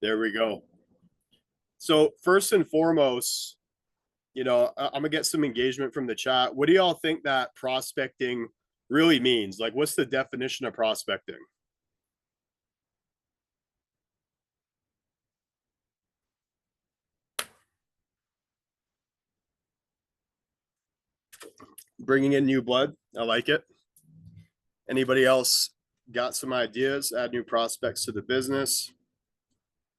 There we go. So first and foremost, I'm gonna get some engagement from the chat. What do y'all think that prospecting really means? Like, what's the definition of prospecting? Bringing in new blood. I like it. Anybody else got some ideas? Add new prospects to the business.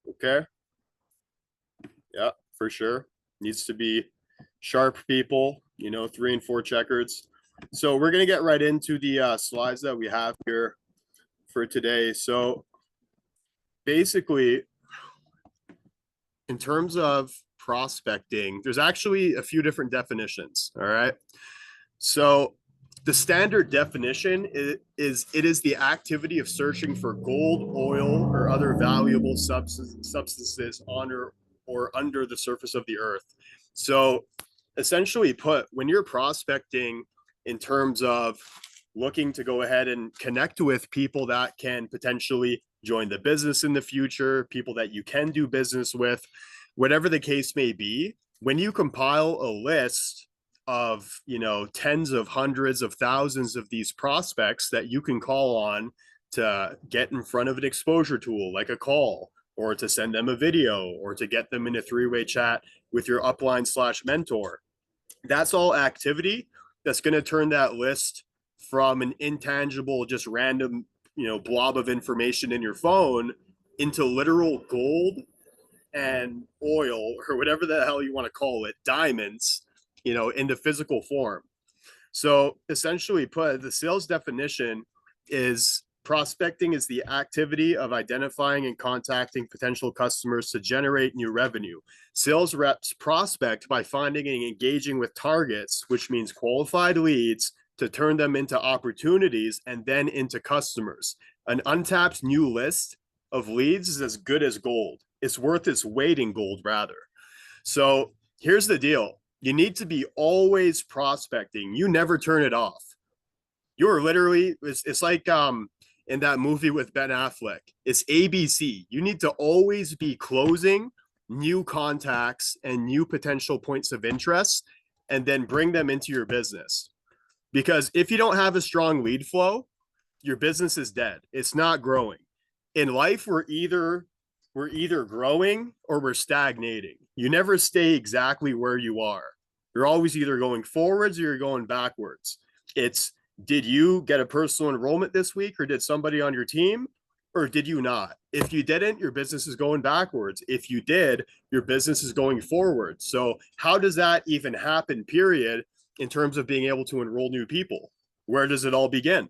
Okay. Yeah, for sure. Needs to be sharp people, 3 and 4 checkers. So we're going to get right into the slides that we have here for today. So basically, in terms of prospecting, there's actually a few different definitions. All right. So the standard definition is the activity of searching for gold, oil, or other valuable substances on or under the surface of the earth. So essentially put, when you're prospecting in terms of looking to go ahead and connect with people that can potentially join the business in the future, people that you can do business with, whatever the case may be, when you compile a list of tens of hundreds of thousands of these prospects that you can call on to get in front of an exposure tool like a call, or to send them a video, or to get them in a 3-way chat with your upline slash mentor, that's all activity that's going to turn that list from an intangible, just random blob of information in your phone into literal gold and oil, or whatever the hell you want to call it, diamonds, in the physical form. So essentially put, the sales definition is prospecting is the activity of identifying and contacting potential customers to generate new revenue. Sales reps prospect by finding and engaging with targets, which means qualified leads, to turn them into opportunities and then into customers. An untapped new list of leads is as good as gold. It's worth its weight in gold, rather. So here's the deal. You need to be always prospecting. You never turn it off. You're literally, it's like in that movie with Ben Affleck. It's ABC. You need to always be closing new contacts and new potential points of interest, and then bring them into your business. Because if you don't have a strong lead flow, your business is dead. It's not growing. In life, we're either growing or we're stagnating. You never stay exactly where you are. You're always either going forwards or you're going backwards. It's, did you get a personal enrollment this week, or did somebody on your team, or did you not? If you didn't, your business is going backwards. If you did, your business is going forward. So how does that even happen, period, in terms of being able to enroll new people? Where does it all begin?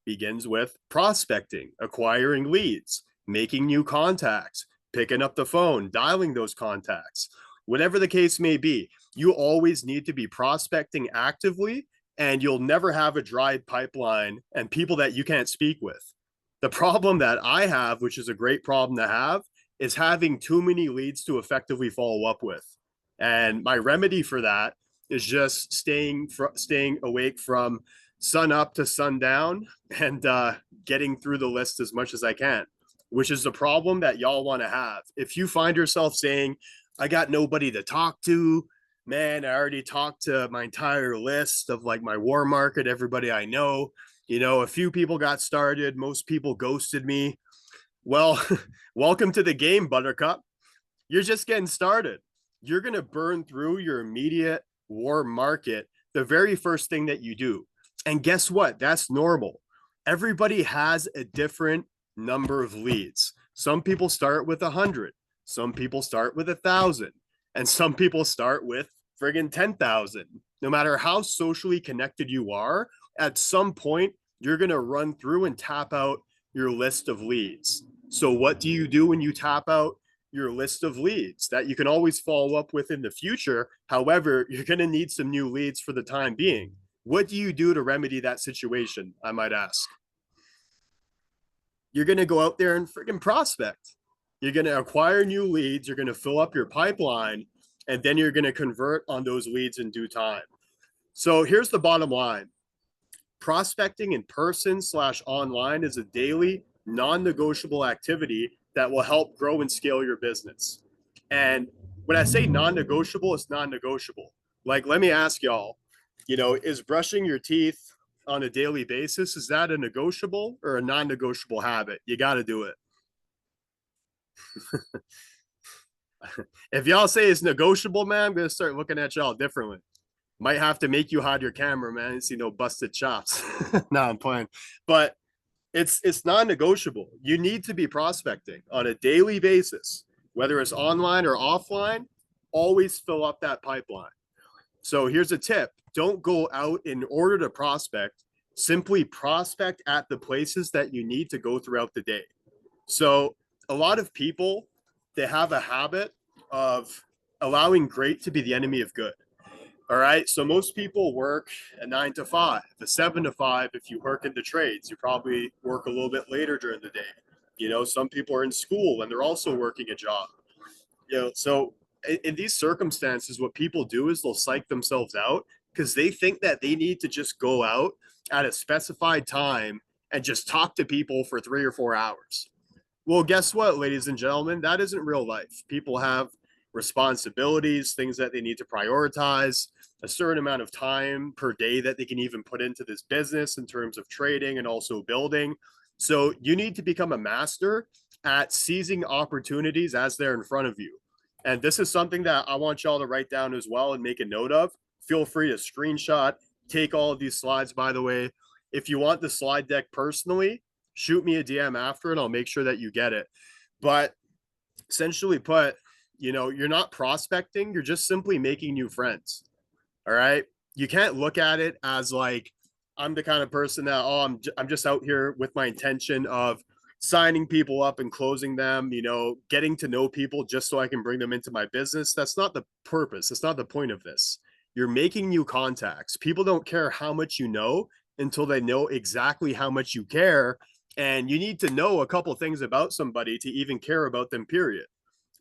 Begins with prospecting, acquiring leads, making new contacts, picking up the phone, dialing those contacts. Whatever the case may be, you always need to be prospecting actively, and you'll never have a dry pipeline and people that you can't speak with. The problem that I have, which is a great problem to have, is having too many leads to effectively follow up with. And my remedy for that is just staying awake from sun up to sundown, and getting through the list as much as I can, which is the problem that y'all want to have. If you find yourself saying, I got nobody to talk to, man, I already talked to my entire list of like my war market, everybody I know, a few people got started, most people ghosted me. Well, welcome to the game, Buttercup. You're just getting started. You're going to burn through your immediate war market the very first thing that you do. And guess what? That's normal. Everybody has a different number of leads. Some people start with 100. Some people start with 1,000. And some people start with friggin' 10,000. No matter how socially connected you are, at some point, you're going to run through and tap out your list of leads. So what do you do when you tap out your list of leads that you can always follow up with in the future? However, you're going to need some new leads for the time being. What do you do to remedy that situation, I might ask? You're going to go out there and freaking prospect. You're going to acquire new leads. You're going to fill up your pipeline, and then you're going to convert on those leads in due time. So here's the bottom line. Prospecting in person / online is a daily non-negotiable activity that will help grow and scale your business. And when I say non-negotiable, it's non-negotiable. Like, let me ask y'all, is brushing your teeth on a daily basis, is that a negotiable or a non-negotiable habit? You got to do it. If y'all say it's negotiable, man, I'm going to start looking at y'all differently. Might have to make you hide your camera, man, and see no busted chops. No, I'm playing. But it's non-negotiable. You need to be prospecting on a daily basis, whether it's online or offline. Always fill up that pipeline. So here's a tip: don't go out in order to prospect. Simply prospect at the places that you need to go throughout the day. So a lot of people, they have a habit of allowing great to be the enemy of good. All right. So most people work a 9 to 5, a 7 to 5. If you work in the trades, you probably work a little bit later during the day. Some people are in school and they're also working a job. So in these circumstances, what people do is they'll psych themselves out because they think that they need to just go out at a specified time and just talk to people for 3 or 4 hours. Well, guess what, ladies and gentlemen? That isn't real life. People have responsibilities, things that they need to prioritize, a certain amount of time per day that they can even put into this business in terms of trading and also building. So you need to become a master at seizing opportunities as they're in front of you. And this is something that I want y'all to write down as well and make a note of. Feel free to screenshot, take all of these slides, by the way. If you want the slide deck personally, shoot me a DM after and I'll make sure that you get it. But essentially put, you're not prospecting, you're just simply making new friends. All right. You can't look at it as like, I'm the kind of person that, I'm just out here with my intention of signing people up and closing them, getting to know people just so I can bring them into my business. That's not the purpose. That's not the point of this. You're making new contacts. People don't care how much you know until they know exactly how much you care. And you need to know a couple things about somebody to even care about them, period.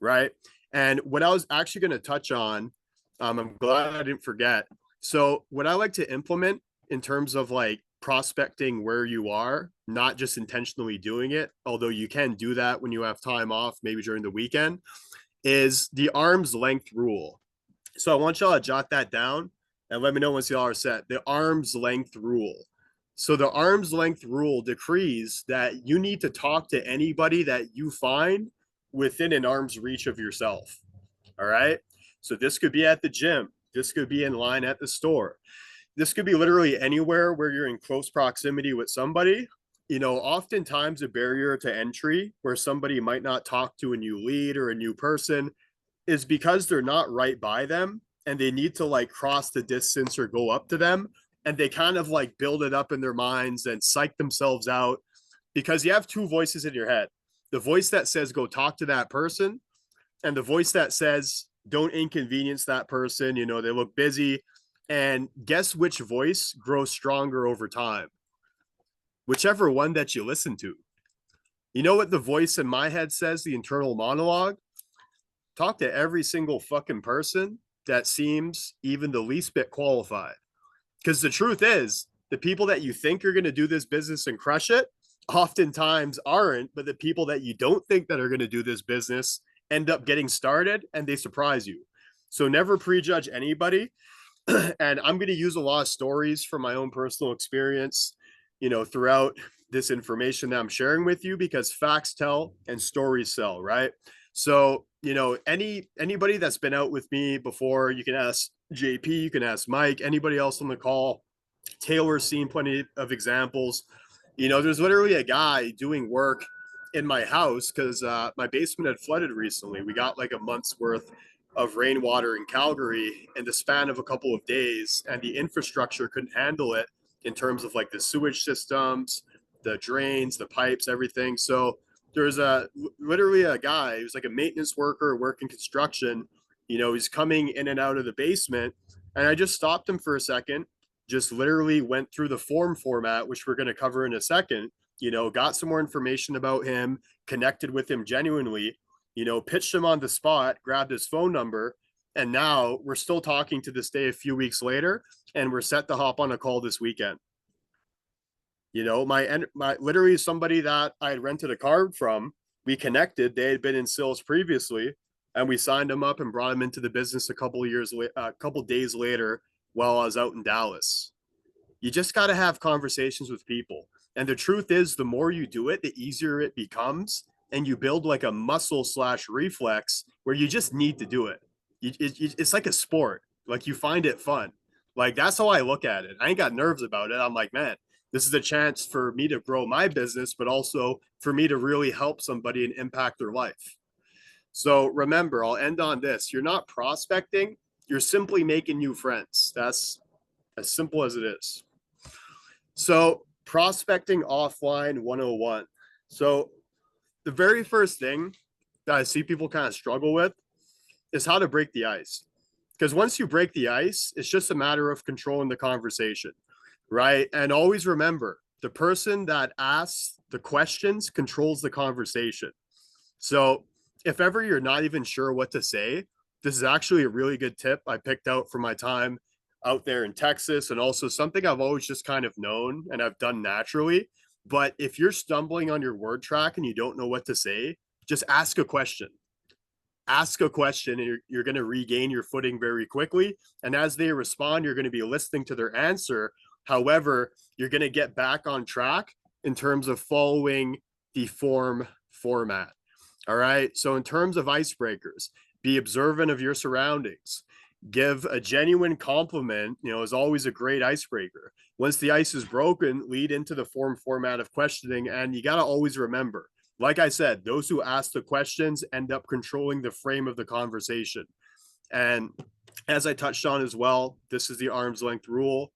Right. And what I was actually going to touch on, I'm glad I didn't forget. So what I like to implement in terms of like prospecting where you are, not just intentionally doing it, although you can do that when you have time off, maybe during the weekend, is the arm's length rule. So I want y'all to jot that down and let me know once y'all are set. The arm's length rule. So the arm's length rule decrees that you need to talk to anybody that you find within an arm's reach of yourself. All right. So this could be at the gym. This could be in line at the store. This could be literally anywhere where you're in close proximity with somebody. Oftentimes a barrier to entry where somebody might not talk to a new lead or a new person is because they're not right by them and they need to like cross the distance or go up to them. And they kind of like build it up in their minds and psych themselves out because you have two voices in your head. The voice that says, go talk to that person, and the voice that says, don't inconvenience that person. They look busy. And guess which voice grows stronger over time? Whichever one that you listen to. You know what the voice in my head says, the internal monologue? Talk to every single fucking person that seems even the least bit qualified. Because the truth is, the people that you think are going to do this business and crush it oftentimes aren't, but the people that you don't think that are going to do this business end up getting started and they surprise you. So never prejudge anybody. And I'm going to use a lot of stories from my own personal experience, throughout this information that I'm sharing with you, because facts tell and stories sell, right? So, anybody that's been out with me before, you can ask JP, you can ask Mike, anybody else on the call. Taylor's seen plenty of examples. There's literally a guy doing work in my house because my basement had flooded recently. We got like a month's worth of rainwater in Calgary in the span of a couple of days, and the infrastructure couldn't handle it in terms of like the sewage systems, the drains, the pipes, everything. So there's literally a guy who's like a maintenance worker working construction. He's coming in and out of the basement, and I just stopped him for a second, just literally went through the form format, which we're going to cover in a second, got some more information about him, connected with him genuinely, pitched him on the spot, grabbed his phone number, and now we're still talking to this day a few weeks later, and we're set to hop on a call this weekend. You know, my literally somebody that I had rented a car from, we connected. They had been in sales previously, and we signed them up and brought them into the business a couple days later while I was out in Dallas. You just got to have conversations with people. And the truth is, the more you do it, the easier it becomes. And you build like a muscle slash reflex where you just need to do it. It's like a sport. Like you find it fun. Like that's how I look at it. I ain't got nerves about it. I'm like, man, this is a chance for me to grow my business, but also for me to really help somebody and impact their life. So remember, I'll end on this. You're not prospecting, you're simply making new friends. That's as simple as it is. So, prospecting offline 101. So, the very first thing that I see people kind of struggle with is how to break the ice. Because once you break the ice, it's just a matter of controlling the conversation, right? And always remember the person that asks the questions controls the conversation. So, if ever you're not even sure what to say, this is actually a really good tip I picked out from my time out there in Texas, and also something I've always just kind of known and I've done naturally. But if you're stumbling on your word track and you don't know what to say, just ask a question. Ask a question, and you're going to regain your footing very quickly. And as they respond, you're going to be listening to their answer. However, you're going to get back on track in terms of following the format. All right. So, in terms of icebreakers, be observant of your surroundings. Give a genuine compliment, is always a great icebreaker. Once the ice is broken, lead into the format of questioning. And you got to always remember, like I said, those who ask the questions end up controlling the frame of the conversation. And as I touched on as well, this is the arm's length rule.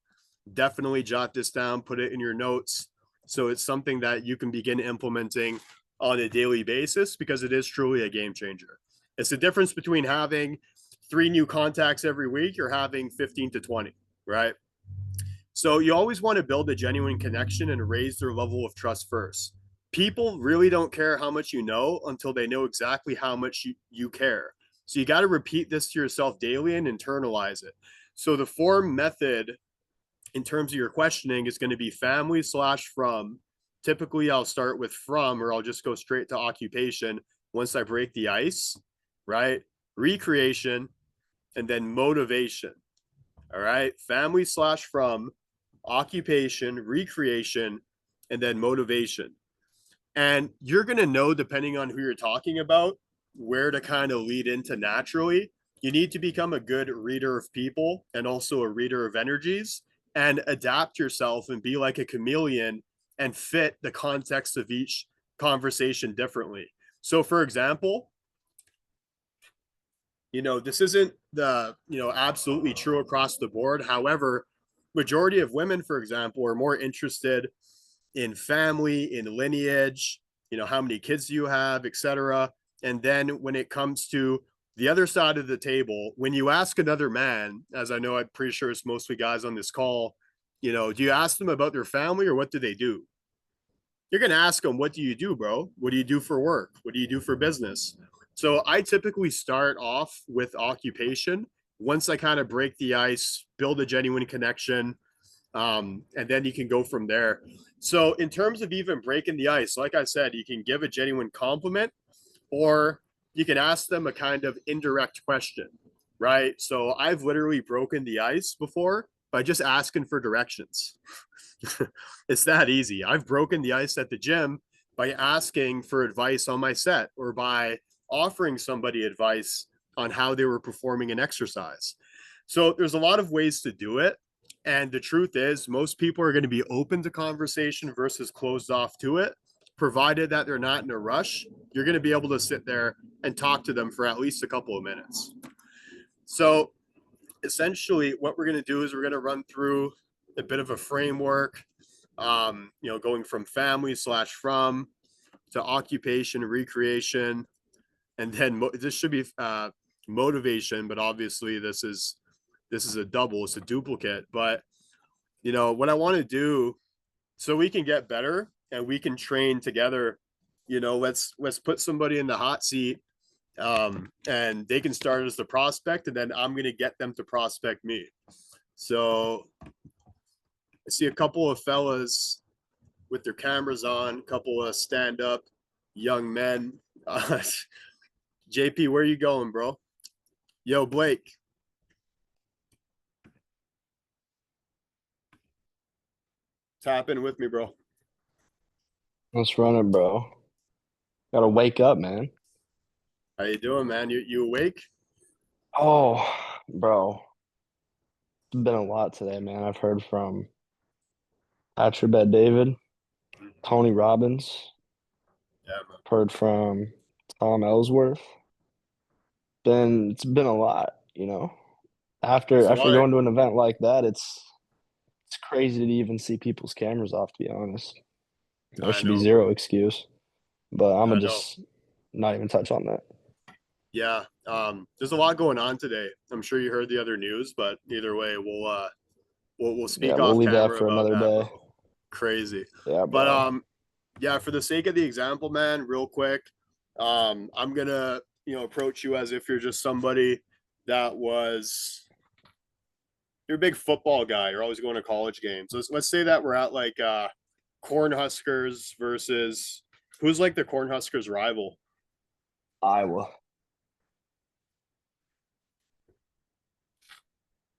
Definitely jot this down, put it in your notes. So it's something that you can begin implementing on a daily basis, because it is truly a game changer. It's the difference between having 3 new contacts every week or having 15 to 20, right? So you always want to build a genuine connection and raise their level of trust first. People really don't care how much you know until they know exactly how much you care. So you got to repeat this to yourself daily and internalize it. So the form method in terms of your questioning is going to be family slash from. Typically, I'll start with from, or I'll just go straight to occupation once I break the ice, right? Recreation, and then motivation. All right. Family slash from, occupation, recreation, and then motivation. And you're going to know, depending on who you're talking about, where to kind of lead into naturally. You need to become a good reader of people and also a reader of energies, and adapt yourself and be like a chameleon and fit the context of each conversation differently. So, for example, this isn't absolutely true across the board. However, majority of women, for example, are more interested in family, in lineage, how many kids do you have, etc. And then when it comes to the other side of the table, when you ask another man, as I know, I'm pretty sure it's mostly guys on this call, do you ask them about their family or what do they do? You're going to ask them, what do you do, bro? What do you do for work? What do you do for business? So I typically start off with occupation. Once I kind of break the ice, build a genuine connection, and then you can go from there. So in terms of even breaking the ice, like I said, you can give a genuine compliment, or you can ask them a kind of indirect question, right? So I've literally broken the ice before by just asking for directions. It's that easy. I've broken the ice at the gym by asking for advice on my set, or by offering somebody advice on how they were performing an exercise. So there's a lot of ways to do it. And the truth is, most people are going to be open to conversation versus closed off to it. Provided that they're not in a rush, you're going to be able to sit there and talk to them for at least a couple of minutes. So essentially, what we're going to do is we're going to run through a bit of a framework, going from family slash from to occupation, recreation, and then this should be motivation, but obviously this is a double, it's a duplicate. But what I want to do so we can get better and we can train together, let's put somebody in the hot seat, and they can start as the prospect, and then I'm going to get them to prospect me. So I see a couple of fellas with their cameras on, a couple of stand-up young men. JP, where you going, bro? Yo, Blake, tap in with me, bro. Let's run it, bro. Gotta wake up, man. How you doing, man? You awake? Oh, bro. It's been a lot today, man. I've heard from Patrick Bet David, Tony Robbins, Yeah, man. heard from Tom Ellsworth. It's been a lot, you know. After So after why? going to an event like that, it's crazy to even see people's cameras off, to be honest. There I should be know, zero bro. excuse. But I'm I gonna know. just not even touch on that. Yeah. There's a lot going on today. I'm sure you heard the other news, but either way, we'll Yeah, speak we'll off leave that camera for about another that, day. bro. Crazy. Yeah, But bro. yeah, for the sake of the example, man, real quick, I'm gonna, approach you as if you're just somebody that was you're a big football guy. You're always going to college games. Let's say that we're at like Cornhuskers versus who's like the Cornhuskers rival? Iowa.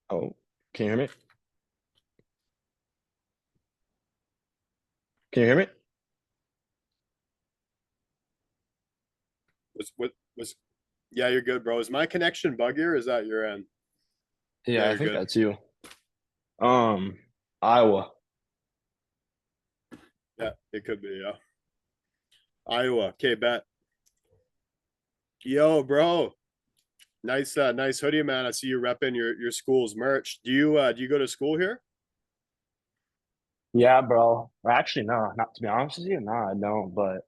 Oh, can you hear me? Can you hear me? Was Yeah, you're good, bro. Is my connection buggy or is that your end? Yeah, Yeah, I you're think good. that's you. Um, Iowa. Yeah, it could be. Yeah, Iowa. Okay, bet. Yo, bro. Nice hoodie, man. I see you repping your school's merch. Do you go to school here? Yeah, bro. Or actually, no, not to be honest with you, no, I don't. But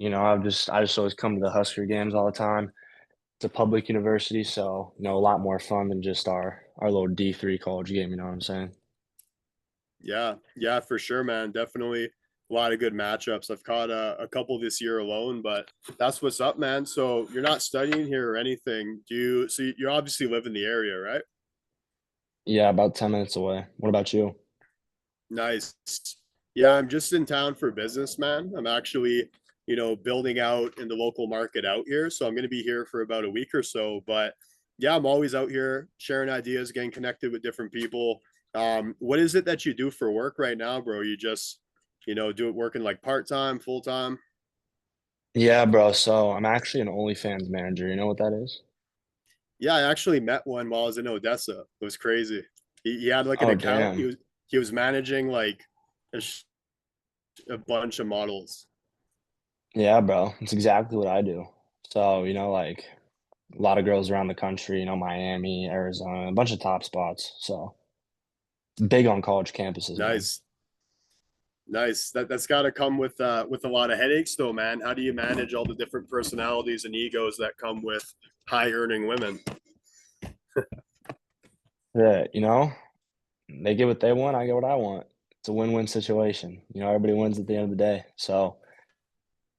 I just always come to the Husker games all the time. It's a public university, so a lot more fun than just our little D3 college game. You know what I'm saying? Yeah, for sure, man. Definitely a lot of good matchups. I've caught a couple this year alone, but that's what's up, man. So you're not studying here or anything. You obviously live in the area, right? Yeah, about 10 minutes away. What about you? Nice. Yeah, I'm just in town for business, man. I'm actually, building out in the local market out here. So I'm going to be here for about a week or so. But yeah, I'm always out here sharing ideas, getting connected with different people. What is it that you do for work right now, bro? You just, do it working like part time, full time? Yeah, bro. So I'm actually an OnlyFans manager. You know what that is? Yeah, I actually met one while I was in Odessa. It was crazy. He had like an Oh, account. He damn. was he was managing like a, a bunch of models. Yeah, bro. It's exactly what I do. So, like a lot of girls around the country, Miami, Arizona, a bunch of top spots. So big on college campuses, man. Nice. Nice. That's got to come with a lot of headaches, though, man. How do you manage all the different personalities and egos that come with high earning women? Yeah, they get what they want, I get what I want. It's a win-win situation. Everybody wins at the end of the day. So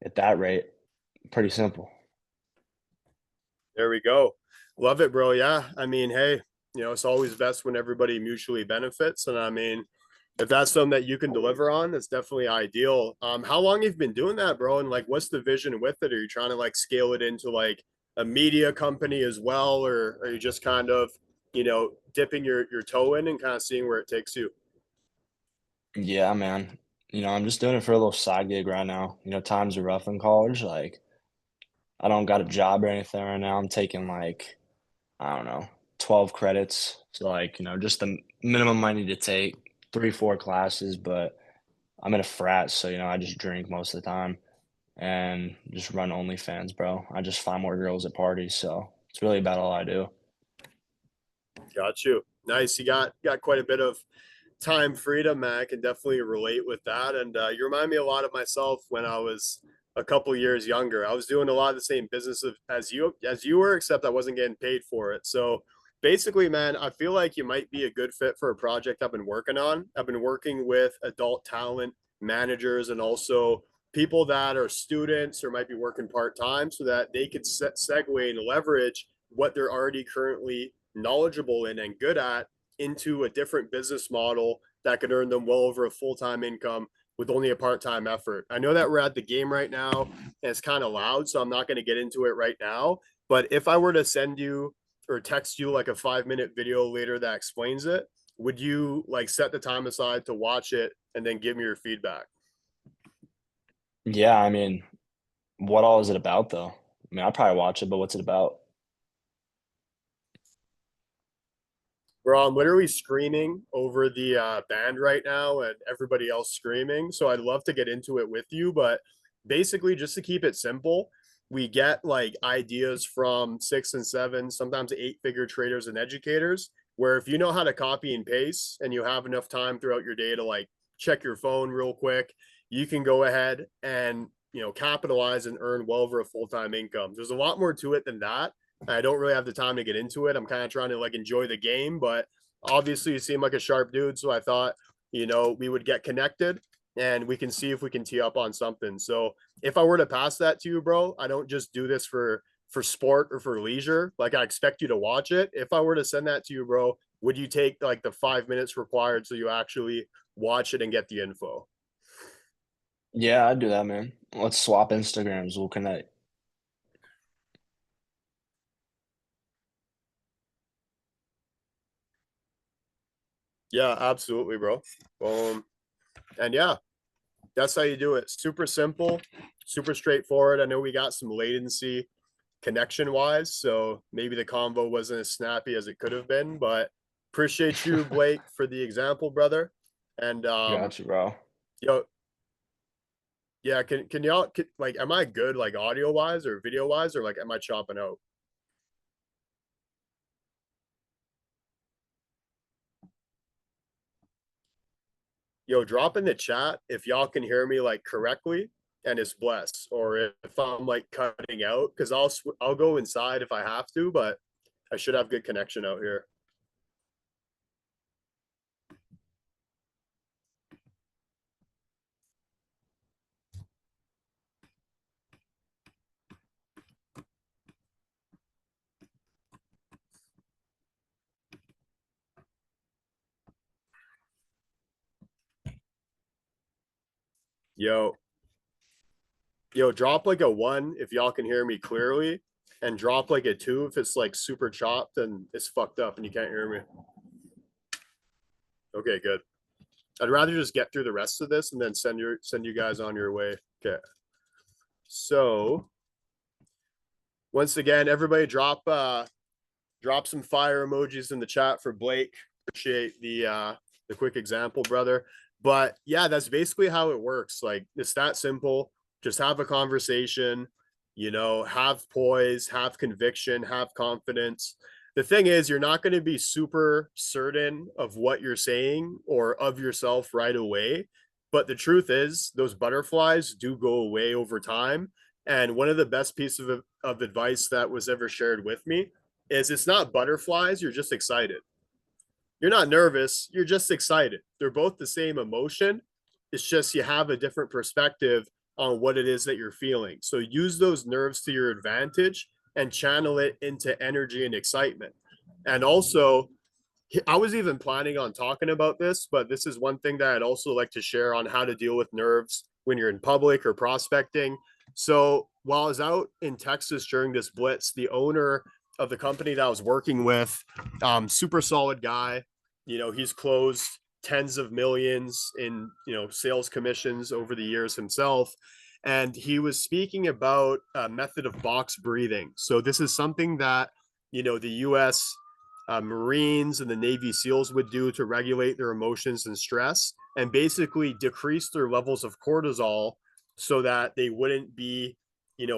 at that rate, pretty simple. There we go. Love it, bro. Yeah. I mean, hey, it's always best when everybody mutually benefits. And I mean, if that's something that you can deliver on, that's definitely ideal. How long have you been doing that, bro? And like, what's the vision with it? Are you trying to like scale it into like a media company as well, or are you just kind of, dipping your toe in and kind of seeing where it takes you? Yeah, man. I'm just doing it for a little side gig right now. Times are rough in college. Like, I don't got a job or anything right now. I'm taking like, I don't know, 12 credits. So like, just the minimum I need to take, 3, 4 classes, but I'm in a frat, so I just drink most of the time and just run OnlyFans, bro. I just find more girls at parties, so it's really about all I do. Got you. Nice. You got quite a bit of time freedom, man. I can definitely relate with that. And you remind me a lot of myself when I was a couple years younger. I was doing a lot of the same business as you were, except I wasn't getting paid for it. So basically, man, I feel like you might be a good fit for a project I've been working on. I've been working with adult talent managers and also people that are students or might be working part time so that they could segue and leverage what they're already currently knowledgeable in and good at into a different business model that could earn them well over a full-time income with only a part-time effort. I know that we're at the game right now and it's kind of loud, so I'm not going to get into it right now. But if I were to send you or text you like a 5-minute video later that explains it, would you like set the time aside to watch it and then give me your feedback? Yeah, I mean, what all is it about though? I mean, I'll probably watch it, but what's it about? Bro, I'm literally screaming over the band right now and everybody else screaming. So I'd love to get into it with you, but basically, just to keep it simple, we get like ideas from 6 and 7, sometimes 8-figure traders and educators. Where if you know how to copy and paste and you have enough time throughout your day to like check your phone real quick, you can go ahead and capitalize and earn well over a full-time income. There's a lot more to it than that. I don't really have the time to get into it. I'm kind of trying to like enjoy the game, but obviously you seem like a sharp dude. So I thought, we would get connected and we can see if we can tee up on something. So if I were to pass that to you, bro, I don't just do this for sport or for leisure. Like I expect you to watch it. If I were to send that to you, bro, would you take like the 5 minutes required so you actually watch it and get the info? Yeah, I'd do that, man. Let's swap Instagrams. We'll connect. Yeah, absolutely, bro. And yeah, that's how you do it. Super simple, super straightforward. I know we got some latency connection wise, so maybe the convo wasn't as snappy as it could have been, but appreciate you, Blake, for the example, brother. And Got you, bro. yo, yeah, can y'all like am I good like audio wise or video wise or like am I chopping out? Yo, drop in the chat if y'all can hear me like correctly and it's blessed, or if I'm like cutting out because I'll go inside if I have to, but I should have good connection out here. Yo, drop like a 1 if y'all can hear me clearly, and drop like a 2 if it's like super chopped and it's fucked up and you can't hear me. Okay, good. I'd rather just get through the rest of this and then send you guys on your way. Okay. So once again, everybody drop some fire emojis in the chat for Blake. Appreciate the quick example, brother. But yeah, that's basically how it works. Like it's that simple. Just have a conversation, have poise, have conviction, have confidence. The thing is, you're not going to be super certain of what you're saying or of yourself right away. But the truth is, those butterflies do go away over time. And one of the best pieces of advice that was ever shared with me is it's not butterflies, you're just excited. You're not nervous, you're just excited. They're both the same emotion. It's just you have a different perspective on what it is that you're feeling. So use those nerves to your advantage and channel it into energy and excitement. And also, I was even planning on talking about this, but this is one thing that I'd also like to share on how to deal with nerves when you're in public or prospecting. So while I was out in Texas during this blitz, the owner of the company that I was working with, super solid guy. He's closed tens of millions in sales commissions over the years himself. And he was speaking about a method of box breathing. So this is something that the U.S. Marines and the Navy SEALs would do to regulate their emotions and stress and basically decrease their levels of cortisol so that they wouldn't be,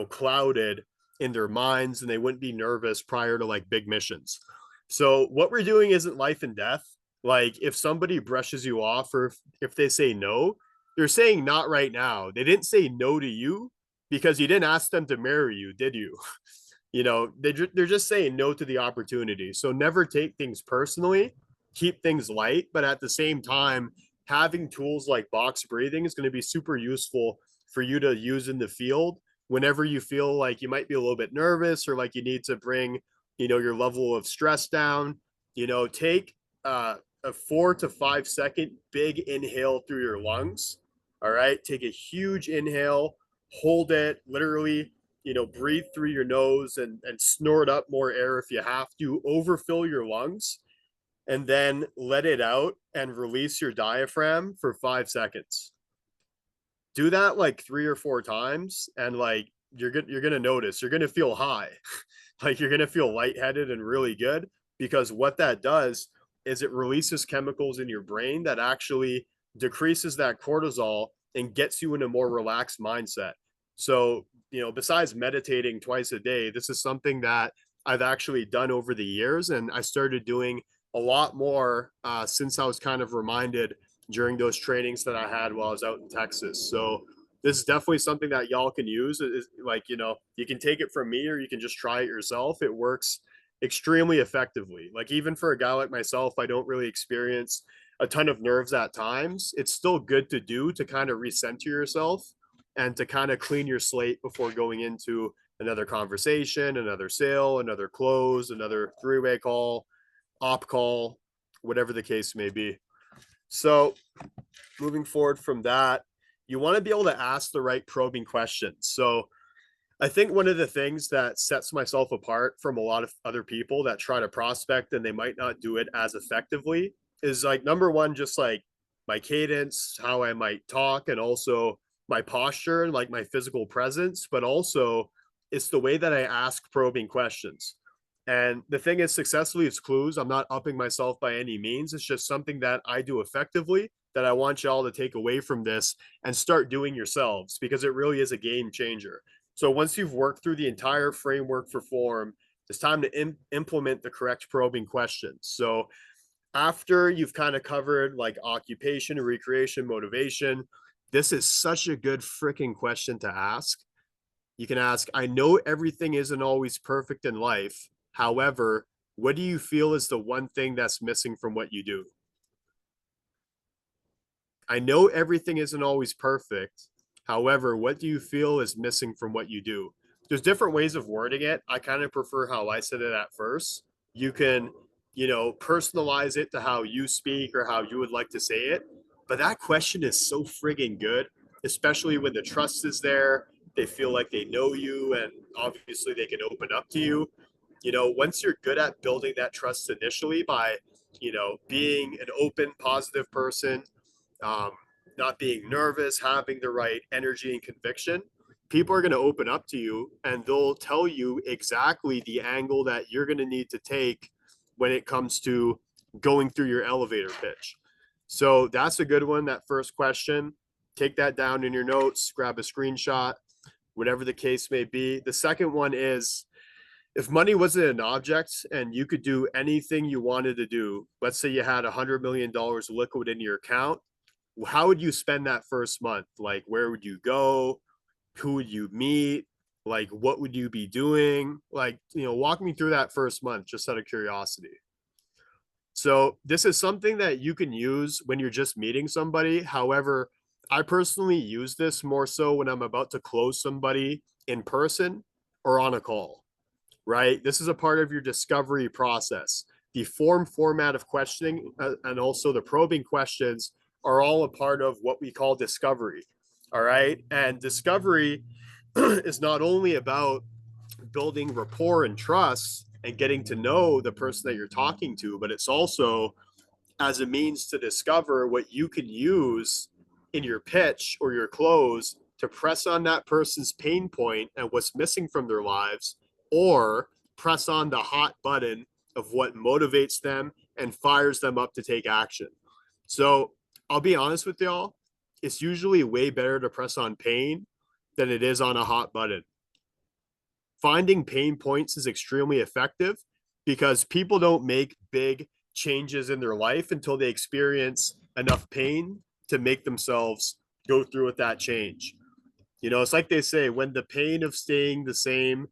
clouded in their minds and they wouldn't be nervous prior to like big missions. So what we're doing isn't life and death. Like if somebody brushes you off or if they say no, they're saying not right now. They didn't say no to you because you didn't ask them to marry you, did you? They're just saying no to the opportunity. So never take things personally, keep things light, but at the same time, having tools like box breathing is going to be super useful for you to use in the field whenever you feel like you might be a little bit nervous or like you need to bring your level of stress down. Take a 4 to 5 second big inhale through your lungs All right. Take a huge inhale, hold it, literally, breathe through your nose and snort up more air if you have to, overfill your lungs, and then let it out and release your diaphragm for 5 seconds. Do that like 3 or 4 times, and like you're gonna notice you're gonna feel high, like you're gonna feel lightheaded and really good, because what that does is it releases chemicals in your brain that actually decreases that cortisol and gets you in a more relaxed mindset. So, besides meditating twice a day, this is something that I've actually done over the years, and I started doing a lot more since I was kind of reminded during those trainings that I had while I was out in Texas. So this is definitely something that y'all can use. It's like, you can take it from me or you can just try it yourself. It works extremely effectively. Like, even for a guy like myself, I don't really experience a ton of nerves at times. It's still good to do to kind of recenter yourself and to kind of clean your slate before going into another conversation, another sale, another close, another three-way call, op call, whatever the case may be. So moving forward from that, you want to be able to ask the right probing questions. So I think one of the things that sets myself apart from a lot of other people that try to prospect and they might not do it as effectively is, like, number one, just like my cadence, how I might talk, and also my posture and like my physical presence, but also it's the way that I ask probing questions. And the thing is, successfully, it's clues. I'm not upping myself by any means. It's just something that I do effectively that I want y'all to take away from this and start doing yourselves, because it really is a game changer. So once you've worked through the entire framework for form, it's time to implement the correct probing questions. So after you've kind of covered like occupation, recreation, motivation, this is such a good freaking question to ask. You can ask, I know everything isn't always perfect in life. However, what do you feel is the one thing that's missing from what you do? I know everything isn't always perfect. However, what do you feel is missing from what you do? There's different ways of wording it. I kind of prefer how I said it at first. You can, personalize it to how you speak or how you would like to say it. But that question is so frigging good, especially when the trust is there. They feel like they know you, and obviously they can open up to you. Once you're good at building that trust initially by, being an open, positive person, um, not being nervous, having the right energy and conviction, people are going to open up to you and they'll tell you exactly the angle that you're going to need to take when it comes to going through your elevator pitch. So that's a good one. That first question, take that down in your notes, grab a screenshot, whatever the case may be. The second one is, if money wasn't an object and you could do anything you wanted to do, let's say you had $100 million liquid in your account, how would you spend that first month? Like, where would you go? Who would you meet? Like, what would you be doing? Like, walk me through that first month just out of curiosity. So this is something that you can use when you're just meeting somebody. However, I personally use this more so when I'm about to close somebody in person or on a call, right? This is a part of your discovery process. The format of questioning and also the probing questions are all a part of what we call discovery. All right. And discovery is not only about building rapport and trust and getting to know the person that you're talking to, but it's also as a means to discover what you can use in your pitch or your close to press on that person's pain point and what's missing from their lives, or press on the hot button of what motivates them and fires them up to take action. So I'll be honest with y'all, it's usually way better to press on pain than it is on a hot button. Finding pain points is extremely effective because people don't make big changes in their life until they experience enough pain to make themselves go through with that change. It's like they say, when the pain of staying the same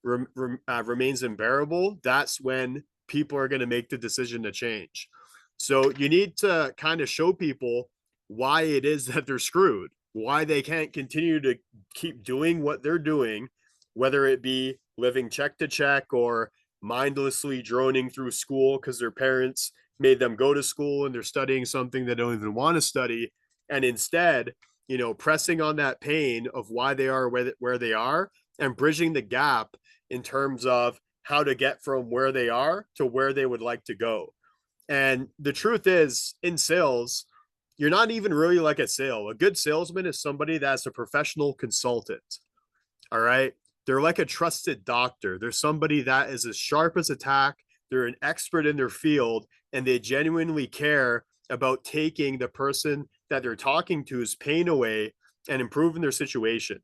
remains unbearable, that's when people are going to make the decision to change. So you need to kind of show people why it is that they're screwed, why they can't continue to keep doing what they're doing, whether it be living check to check or mindlessly droning through school because their parents made them go to school and they're studying something they don't even want to study. And instead, pressing on that pain of why they are where they are, and bridging the gap in terms of how to get from where they are to where they would like to go. And the truth is, in sales, you're not even really like a sale. A good salesman is somebody that's a professional consultant. All right. They're like a trusted doctor. They're somebody that is as sharp as a tack. They're an expert in their field, and they genuinely care about taking the person that they're talking to's pain away and improving their situation.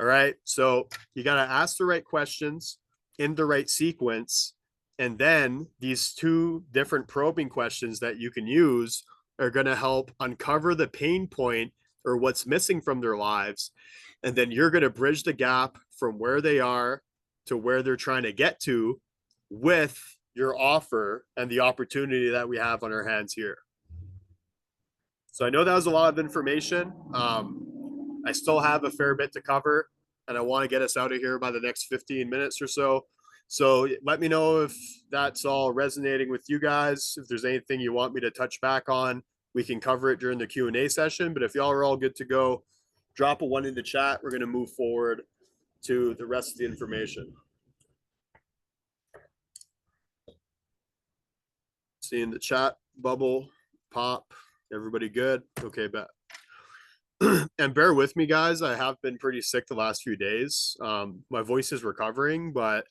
All right. So you got to ask the right questions in the right sequence. And then these two different probing questions that you can use are going to help uncover the pain point or what's missing from their lives. And then you're going to bridge the gap from where they are to where they're trying to get to with your offer and the opportunity that we have on our hands here. So I know that was a lot of information. I still have a fair bit to cover, and I want to get us out of here by the next 15 minutes or so. So let me know if that's all resonating with you guys. If there's anything you want me to touch back on, we can cover it during the Q&A session. But if y'all are all good to go, drop a 1 in the chat. We're going to move forward to the rest of the information. Seeing the chat bubble pop. Everybody good? Okay, bet. And bear with me, guys. I have been pretty sick the last few days. My voice is recovering, but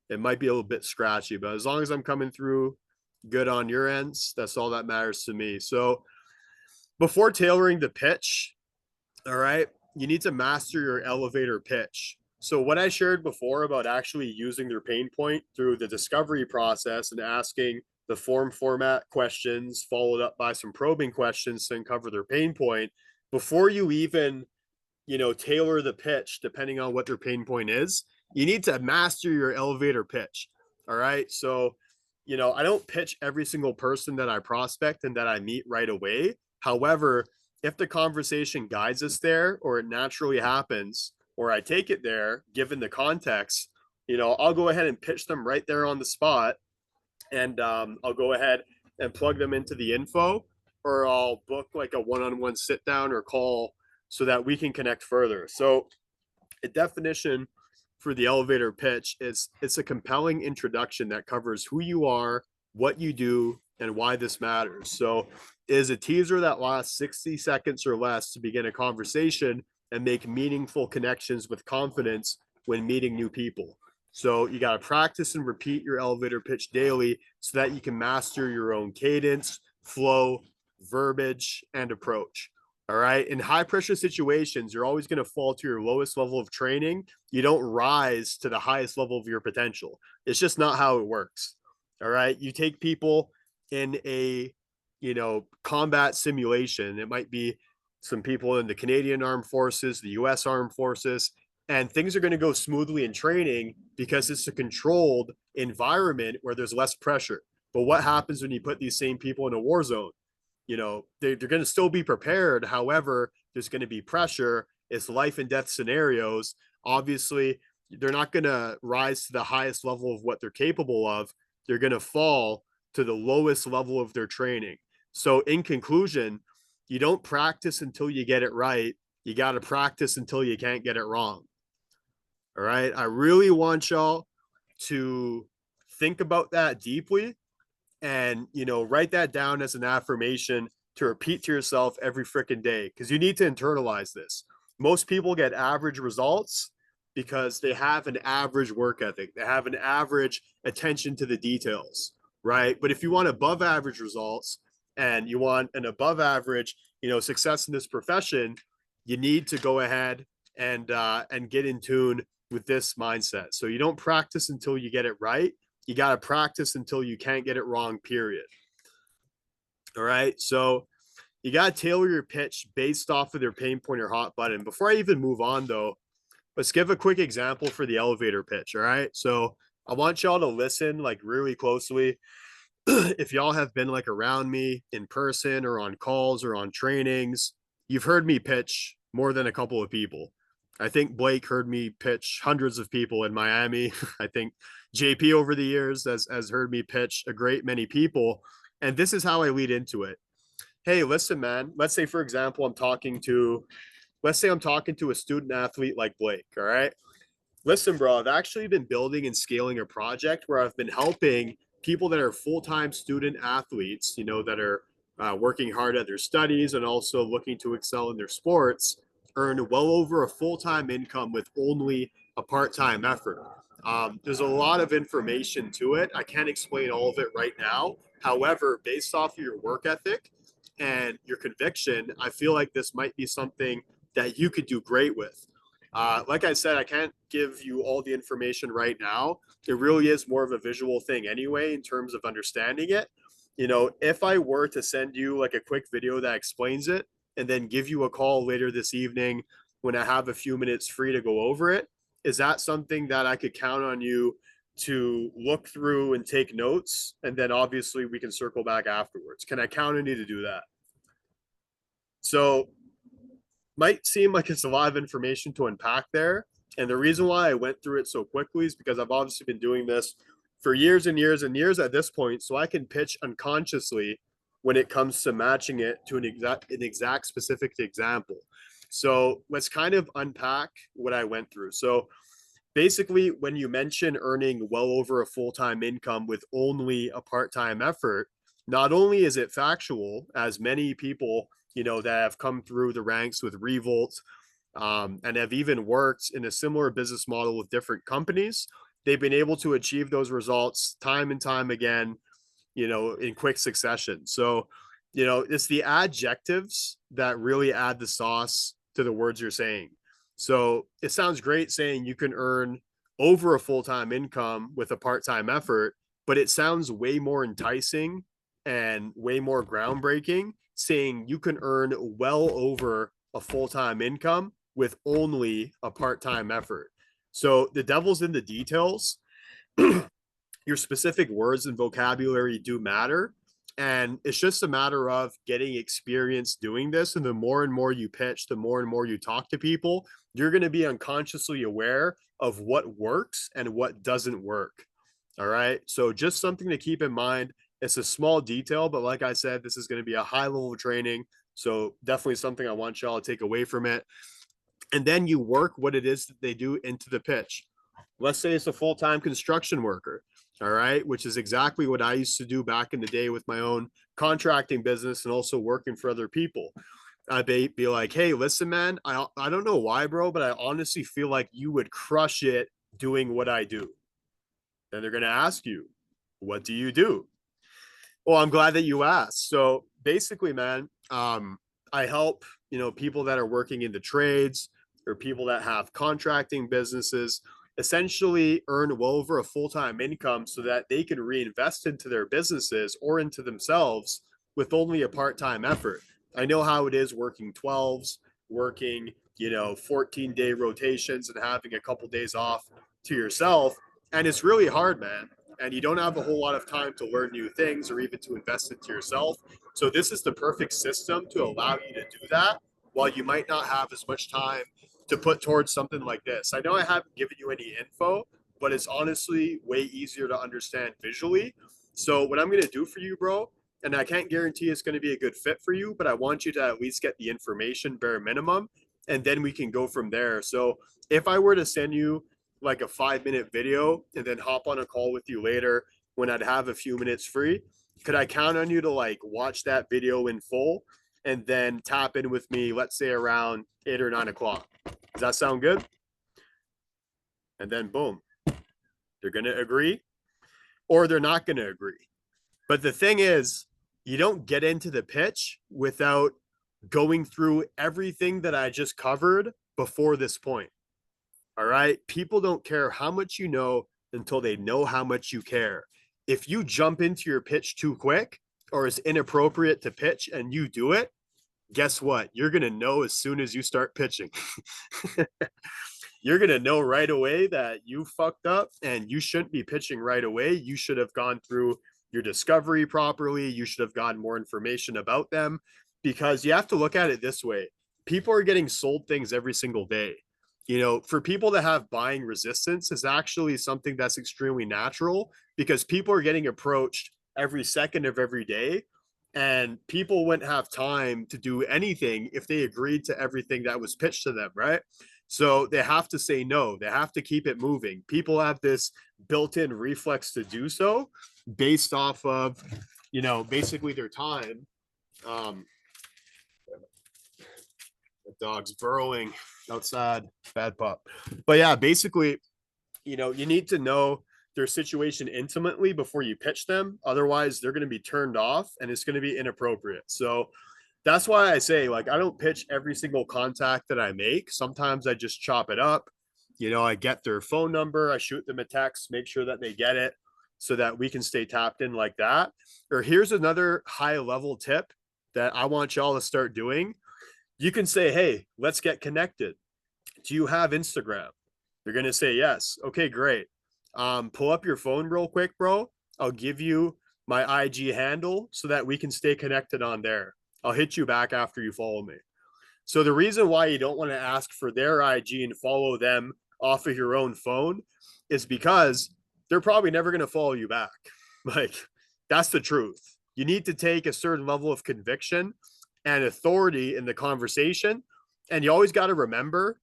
it might be a little bit scratchy. But as long as I'm coming through good on your ends, that's all that matters to me. So before tailoring the pitch, all right, you need to master your elevator pitch. So what I shared before about actually using their pain point through the discovery process and asking the format questions followed up by some probing questions to uncover their pain point before you even, tailor the pitch, depending on what their pain point is, you need to master your elevator pitch. All right. So, I don't pitch every single person that I prospect and that I meet right away. However, if the conversation guides us there or it naturally happens, or I take it there, given the context, I'll go ahead and pitch them right there on the spot. And I'll go ahead and plug them into the info, or I'll book like a one-on-one sit down or call so that we can connect further. So a definition for the elevator pitch is it's a compelling introduction that covers who you are, what you do, and why this matters. So it is a teaser that lasts 60 seconds or less to begin a conversation and make meaningful connections with confidence when meeting new people. So you got to practice and repeat your elevator pitch daily so that you can master your own cadence, flow, verbiage, and approach. All right. In high pressure situations, you're always going to fall to your lowest level of training. You don't rise to the highest level of your potential. It's just not how it works. All right. You take people in a, combat simulation. It might be some people in the Canadian Armed Forces, the US Armed Forces, and things are going to go smoothly in training because it's a controlled environment where there's less pressure. But what happens when you put these same people in a war zone? They're going to still be prepared. However, there's going to be pressure. It's life and death scenarios. Obviously, they're not going to rise to the highest level of what they're capable of. They're going to fall to the lowest level of their training. So in conclusion, you don't practice until you get it right. You got to practice until you can't get it wrong. All right. I really want y'all to think about that deeply and, write that down as an affirmation to repeat to yourself every freaking day, because you need to internalize this. Most people get average results because they have an average work ethic. They have an average attention to the details, right? But if you want above average results and you want an above average, success in this profession, you need to go ahead and get in tune with this mindset. So you don't practice until you get it right. You got to practice until you can't get it wrong, period. All right. So you got to tailor your pitch based off of their pain point or hot button. Before I even move on, though, let's give a quick example for the elevator pitch. All right. So I want y'all to listen like really closely. If y'all have been like around me in person or on calls or on trainings, you've heard me pitch more than a couple of people. I think Blake heard me pitch hundreds of people in Miami. I think JP over the years has heard me pitch a great many people. And this is how I lead into it. hey, listen, man, let's say, for example, let's say I'm talking to a student athlete like Blake. All right. Listen, bro, I've actually been building and scaling a project where I've been helping people that are full-time student athletes, that are working hard at their studies and also looking to excel in their sports, earn well over a full-time income with only a part-time effort. There's a lot of information to it. I can't explain all of it right now. However, based off of your work ethic and your conviction, I feel like this might be something that you could do great with. Like I said, I can't give you all the information right now. It really is more of a visual thing anyway, in terms of understanding it. If I were to send you like a quick video that explains it and then give you a call later this evening when I have a few minutes free to go over it, is that something that I could count on you to look through and take notes? And then obviously we can circle back afterwards. Can I count on you to do that? So might seem like it's a lot of information to unpack there. And the reason why I went through it so quickly is because I've obviously been doing this for years and years and years at this point. So I can pitch unconsciously when it comes to matching it to an exact specific example. So let's kind of unpack what I went through. So basically, when you mention earning well over a full-time income with only a part-time effort, not only is it factual, as many people that have come through the ranks with Revolt, and have even worked in a similar business model with different companies, they've been able to achieve those results time and time again, in quick succession. So, it's the adjectives that really add the sauce to the words you're saying. So it sounds great saying you can earn over a full-time income with a part-time effort, but it sounds way more enticing and way more groundbreaking saying you can earn well over a full-time income with only a part-time effort. So the devil's in the details. Your specific words and vocabulary do matter. And it's just a matter of getting experience doing this. And the more and more you pitch, the more and more you talk to people, you're going to be unconsciously aware of what works and what doesn't work. All right. So just something to keep in mind. It's a small detail, but like I said, this is going to be a high level of training. So definitely something I want y'all to take away from it. And then you work what it is that they do into the pitch. Let's say it's a full-time construction worker. All right. Which is exactly what I used to do back in the day with my own contracting business and also working for other people. I'd be like, hey, listen, man, I don't know why, bro, but I honestly feel like you would crush it doing what I do. Then they're going to ask you, what do you do? Well, I'm glad that you asked. So basically, man, I help, people that are working in the trades or people that have contracting businesses essentially earn well over a full-time income so that they can reinvest into their businesses or into themselves with only a part-time effort. I know how it is working 12s, working, 14-day rotations and having a couple days off to yourself. And it's really hard, man. And you don't have a whole lot of time to learn new things or even to invest into yourself. So this is the perfect system to allow you to do that while you might not have as much time to put towards something like this. I know I haven't given you any info, but it's honestly way easier to understand visually. So what I'm going to do for you, bro, and I can't guarantee it's going to be a good fit for you, but I want you to at least get the information bare minimum, and then we can go from there. So if I were to send you like a 5-minute video and then hop on a call with you later when I'd have a few minutes free, could I count on you to like watch that video in full and then tap in with me, let's say around 8 or 9 o'clock? Does that sound good? And then boom, they're going to agree or they're not going to agree. But the thing is, you don't get into the pitch without going through everything that I just covered before this point. All right. People don't care how much you know until they know how much you care. If you jump into your pitch too quick or it's inappropriate to pitch and you do it, guess what? You're going to know as soon as you start pitching. You're going to know right away that you fucked up and you shouldn't be pitching right away. You should have gone through your discovery properly. You should have gotten more information about them, because you have to look at it this way. People are getting sold things every single day. For people that have buying resistance is actually something that's extremely natural, because people are getting approached every second of every day and people wouldn't have time to do anything if they agreed to everything that was pitched to them, right? So they have to say no. They have to keep it moving. People have this built-in reflex to do so based off of, basically their time. Um, the dog's burrowing outside, bad pup. But yeah, basically, you need to know their situation intimately before you pitch them. Otherwise, they're going to be turned off and it's going to be inappropriate. So that's why I say, like, I don't pitch every single contact that I make. Sometimes I just chop it up. I get their phone number, I shoot them a text, make sure that they get it so that we can stay tapped in like that. Or here's another high level tip that I want y'all to start doing. You can say, hey, let's get connected. Do you have Instagram? They're going to say yes. Okay, great. Pull up your phone real quick, bro. I'll give you my IG handle so that we can stay connected on there. I'll hit you back after you follow me. So the reason why you don't want to ask for their IG and follow them off of your own phone is because they're probably never going to follow you back. Like, that's the truth. You need to take a certain level of conviction and authority in the conversation. And you always got to remember,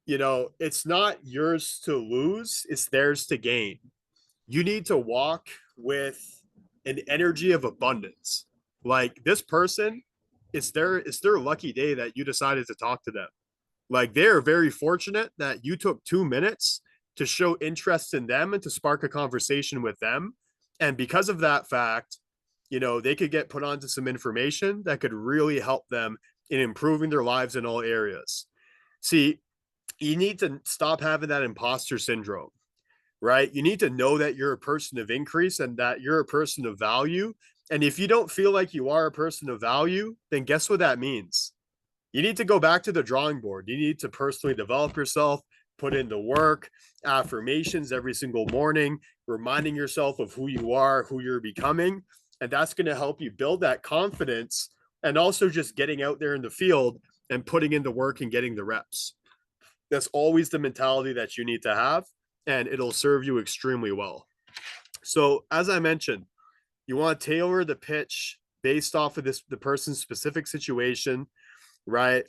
it's not yours to lose, it's theirs to gain. You need to walk with an energy of abundance. Like, this person, it's their lucky day that you decided to talk to them. Like, they're very fortunate that you took 2 minutes to show interest in them and to spark a conversation with them. And because of that fact, they could get put onto some information that could really help them in improving their lives in all areas. See, you need to stop having that imposter syndrome, right? You need to know that you're a person of increase and that you're a person of value. And if you don't feel like you are a person of value, then guess what that means? You need to go back to the drawing board. You need to personally develop yourself, put in the work, affirmations every single morning, reminding yourself of who you are, who you're becoming. And that's going to help you build that confidence, and also just getting out there in the field and putting in the work and getting the reps. That's always the mentality that you need to have, and it'll serve you extremely well. So, as I mentioned, you want to tailor the pitch based off of the person's specific situation, right?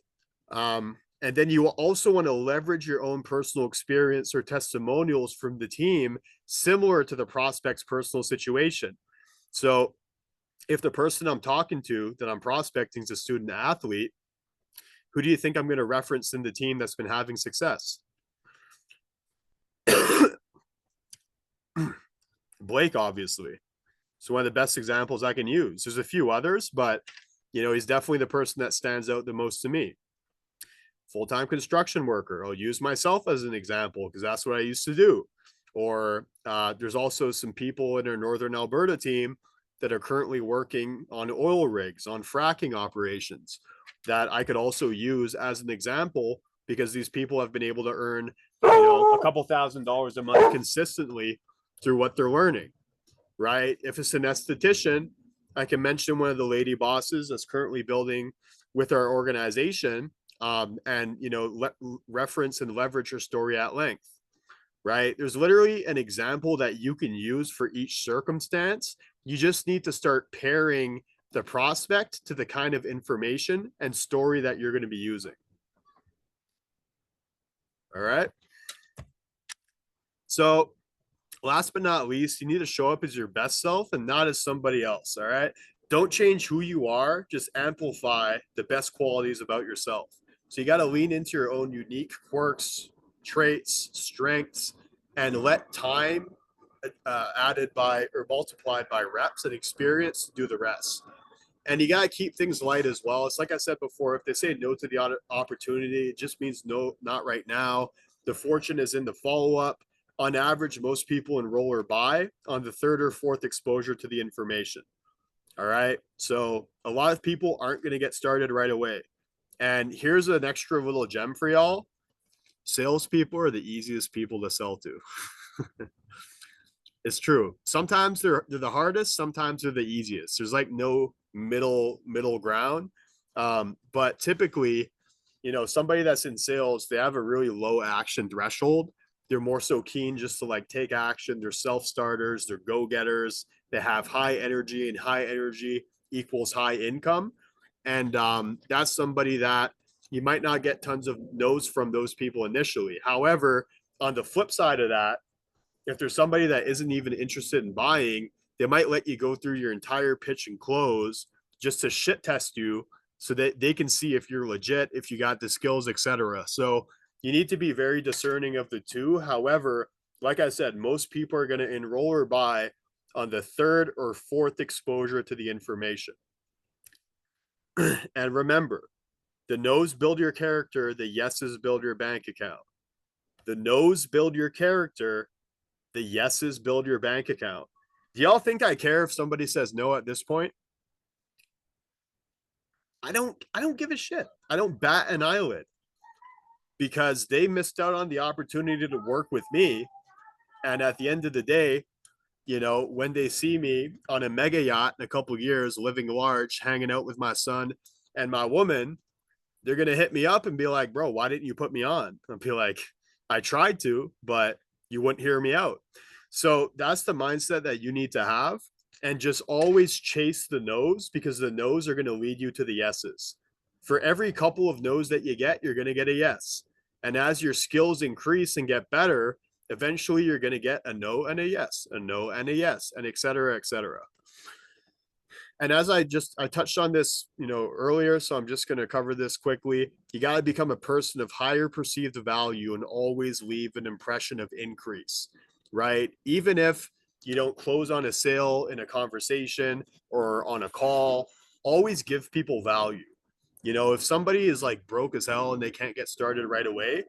And then you also want to leverage your own personal experience or testimonials from the team similar to the prospect's personal situation. So if the person I'm talking to that I'm prospecting is a student athlete, who do you think I'm going to reference in the team that's been having success? Blake, obviously. So one of the best examples I can use. There's a few others, but he's definitely the person that stands out the most to me. Full-time construction worker. I'll use myself as an example because that's what I used to do. Or there's also some people in our Northern Alberta team that are currently working on oil rigs, on fracking operations, that I could also use as an example because these people have been able to earn, a couple $1,000s a month consistently through what they're learning, right? If it's an esthetician, I can mention one of the lady bosses that's currently building with our organization, and reference and leverage her story at length, right? There's literally an example that you can use for each circumstance. You just need to start pairing the prospect to the kind of information and story that you're going to be using. All right. So last but not least, you need to show up as your best self and not as somebody else. All right. Don't change who you are, just amplify the best qualities about yourself. So you got to lean into your own unique quirks, traits, strengths, and let time added by or multiplied by reps and experience do the rest. And you got to keep things light as well. It's like I said before, if they say no to the opportunity, it just means no, not right now. The fortune is in the follow-up. On average, most people enroll or buy on the third or fourth exposure to the information. All right. So a lot of people aren't going to get started right away. And here's an extra little gem for y'all. Salespeople are the easiest people to sell to. It's true. Sometimes they're the hardest. Sometimes they're the easiest. There's like no middle ground. But typically, somebody that's in sales, they have a really low action threshold. They're more so keen just to like take action. They're self-starters. They're go-getters. They have high energy, and high energy equals high income. And that's somebody that you might not get tons of no's from those people initially. However, on the flip side of that, if there's somebody that isn't even interested in buying, they might let you go through your entire pitch and close just to shit test you so that they can see if you're legit, if you got the skills, etc. So you need to be very discerning of the two. However, like I said, most people are going to enroll or buy on the third or fourth exposure to the information. And remember, the no's build your character, the yeses build your bank account. The no's build your character, the yeses build your bank account. Do y'all think I care if somebody says no at this point? I don't give a shit. I don't bat an eyelid because they missed out on the opportunity to work with me. And at the end of the day, you know, when they see me on a mega yacht in a couple years, living large, hanging out with my son and my woman, they're going to hit me up and be like, bro, why didn't you put me on? I'll be like, I tried to, but you wouldn't hear me out. So that's the mindset that you need to have. And just always chase the no's, because the no's are going to lead you to the yeses. For every couple of no's that you get, you're going to get a yes. And as your skills increase and get better, eventually you're going to get a no and a yes, a no and a yes, and et cetera, et cetera. And as I touched on this, you know, earlier, so I'm just going to cover this quickly. You got to become a person of higher perceived value and always leave an impression of increase, right? Even if you don't close on a sale in a conversation or on a call, always give people value. You know, if somebody is like broke as hell and they can't get started right away,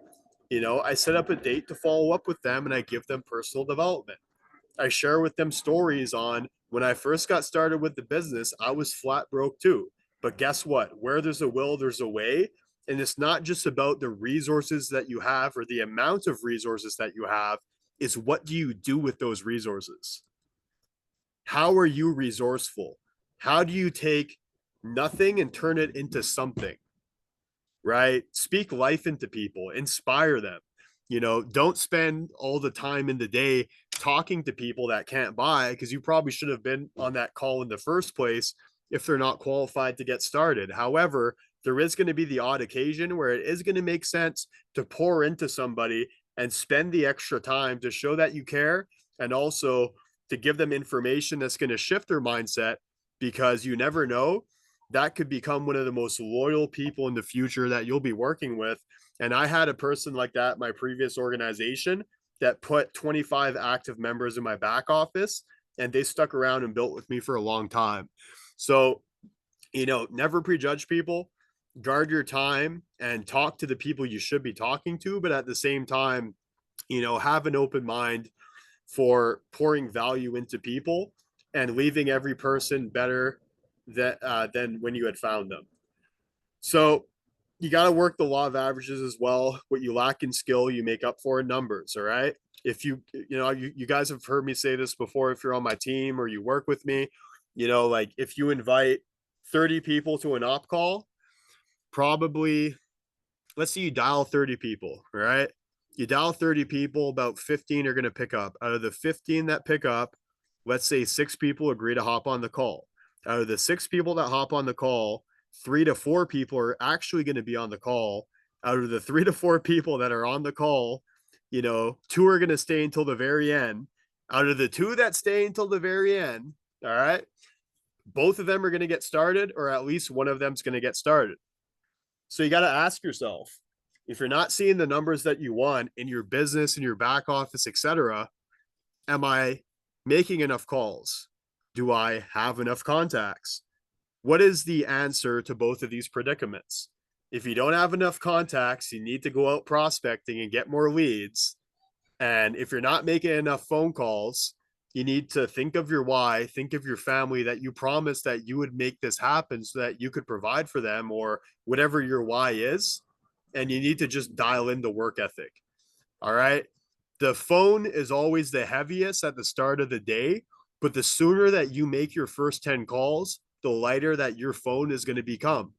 you know, I set up a date to follow up with them and I give them personal development. I share with them stories on when I first got started with the business, I was flat broke too. But guess what? Where there's a will, there's a way. And it's not just about the resources that you have or the amount of resources that you have, is what do you do with those resources? How are you resourceful? How do you take nothing and turn it into something? Right? Speak life into people, inspire them. You know, don't spend all the time in the day talking to people that can't buy, because you probably should have been on that call in the first place if they're not qualified to get started. However, there is going to be the odd occasion where it is going to make sense to pour into somebody and spend the extra time to show that you care, and also to give them information that's going to shift their mindset, because you never know, that could become one of the most loyal people in the future that you'll be working with. And I had a person like that, my previous organization, that put 25 active members in my back office, and they stuck around and built with me for a long time. So, you know, never prejudge people, guard your time and talk to the people you should be talking to. But at the same time, you know, have an open mind for pouring value into people and leaving every person better than when you had found them. So you got to work the law of averages as well. What you lack in skill, you make up for in numbers. All right. If you know, you guys have heard me say this before, if you're on my team or you work with me, you know, like if you invite 30 people to an op call, probably, let's say you dial 30 people, right? You dial 30 people, about 15 are going to pick up. Out of the 15 that pick up, let's say 6 people agree to hop on the call. Out of the 6 people that hop on the call, 3 to 4 people are actually going to be on the call. Out of the 3 to 4 people that are on the call, you know, 2 are going to stay until the very end. Out of the 2 that stay until the very end, all right, both of them are going to get started, or at least one of them's going to get started. So you got to ask yourself, if you're not seeing the numbers that you want in your business, in your back office, etc., am I making enough calls? Do I have enough contacts? What is the answer to both of these predicaments? If you don't have enough contacts, you need to go out prospecting and get more leads. And if you're not making enough phone calls, you need to think of your why, think of your family, that you promised that you would make this happen so that you could provide for them, or whatever your why is. And you need to just dial in the work ethic. All right. The phone is always the heaviest at the start of the day, but the sooner that you make your first 10 calls, the lighter that your phone is going to become.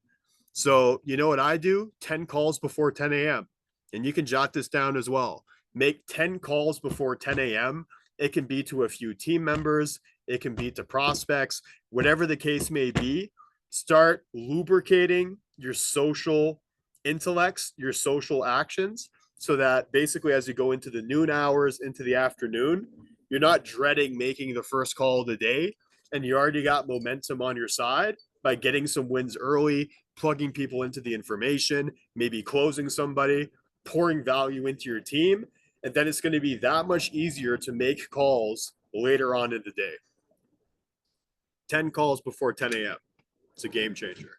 So, you know what I do? 10 calls before 10 a.m. And you can jot this down as well. Make 10 calls before 10 a.m. It can be to a few team members. It can be to prospects, whatever the case may be. Start lubricating your social intellects, your social actions, so that basically as you go into the noon hours, into the afternoon, you're not dreading making the first call of the day, and you already got momentum on your side by getting some wins early, plugging people into the information, maybe closing somebody, pouring value into your team. And then it's going to be that much easier to make calls later on in the day. 10 calls before 10 a.m. It's a game changer.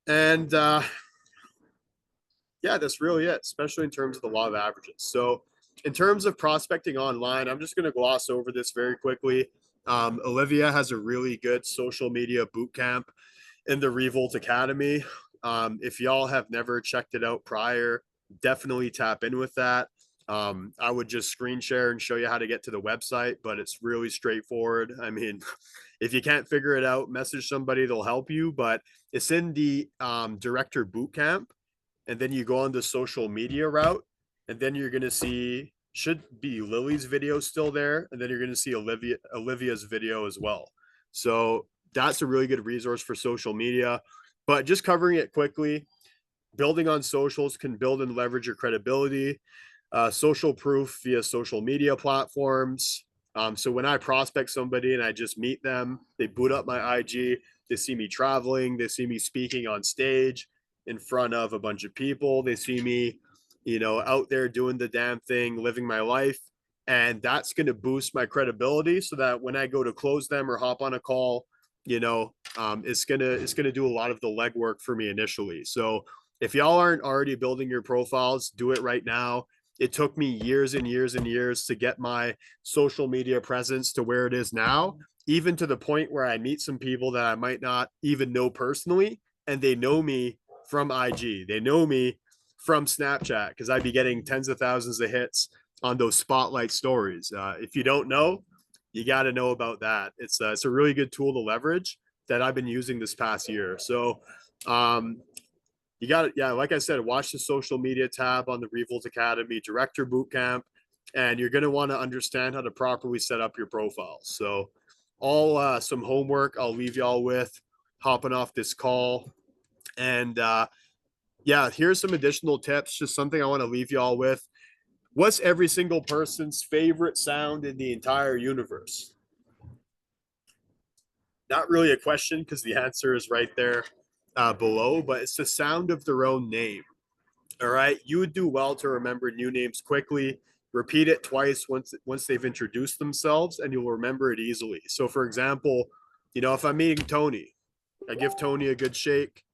And yeah, that's really it, especially in terms of the law of averages. So, in terms of prospecting online, I'm just going to gloss over this very quickly. Olivia has a really good social media boot camp in the Revolt Academy. If y'all have never checked it out prior, definitely tap in with that. I would just screen share and show you how to get to the website, but it's really straightforward. I mean, if you can't figure it out, message somebody, they'll help you. But it's in the director boot camp, and then you go on the social media route, and then you're gonna see should be Lily's video still there, and then you're gonna see Olivia's video as well. So that's a really good resource for social media. But just covering it quickly, building on socials can build and leverage your credibility. Social proof via social media platforms. So when I prospect somebody and I just meet them, they boot up my IG, they see me traveling, they see me speaking on stage in front of a bunch of people, they see me, out there doing the damn thing, living my life. And that's going to boost my credibility so that when I go to close them or hop on a call, it's gonna do a lot of the legwork for me initially. So if y'all aren't already building your profiles, do it right now. It took me years and years and years to get my social media presence to where it is now, even to the point where I meet some people that I might not even know personally, and they know me from IG. They know me from Snapchat because I'd be getting tens of thousands of hits on those spotlight stories. If you don't know, you got to know about that. It's a really good tool to leverage that I've been using this past year. So you got it. Yeah, like I said, watch the social media tab on the Revolt Academy Director Bootcamp, and you're going to want to understand how to properly set up your profile. So all some homework I'll leave y'all with hopping off this call. And yeah, here's some additional tips, just something I want to leave y'all with. What's every single person's favorite sound in the entire universe? Not really a question because the answer is right there below, but it's the sound of their own name. All right. You would do well to remember new names quickly. Repeat it twice once they've introduced themselves, and you'll remember it easily. So, for example, if I'm meeting Tony, I give Tony a good shake.